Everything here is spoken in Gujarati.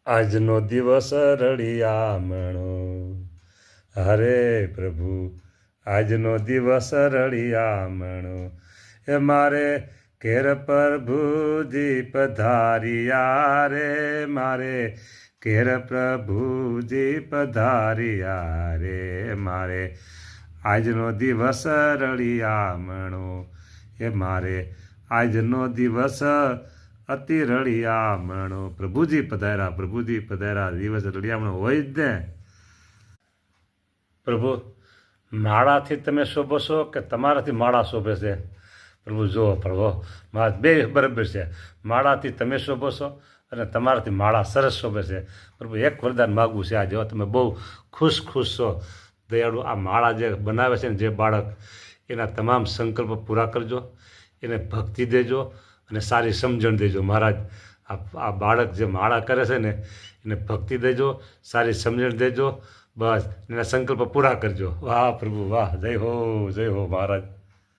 આજનો દિવસ રળિયામણો, હરે પ્રભુ આજનો દિવસ રળિયામણો. એ મારે ઘેર પ્રભુજી પધાર્યા રે, મારે ઘેર પ્રભુજી પધાર્યા રે, મારે આજનો દિવસ રળિયામણો. એ મારે આજનો દિવસ અતિ રળિયામણો. પ્રભુજી પધાર્યા દિવસ રળિયામણો હોય જ ને. પ્રભુ માળાથી તમે શોભો છો કે તમારાથી માળા શોભે છે? પ્રભુ જુઓ પ્રભુ, મારા બે બરાબર છે. માળાથી તમે શોભો છો અને તમારાથી માળા સરસ શોભે છે. પ્રભુ એક વરદાન માગવું છે આજે, તમે બહુ ખુશ છો દયાળુ. આ માળા જે બનાવે છે ને જે બાળક, એના તમામ સંકલ્પ પૂરા કરજો, એને ભક્તિ દેજો અને સારી સમજણ દેજો મહારાજ. આ બાળક જે માળા કરે છે ને એને ભક્તિ દેજો, સારી સમજણ દેજો, બસ એના સંકલ્પ પૂરા કરજો. વાહ પ્રભુ વાહ, જય હો મહારાજ.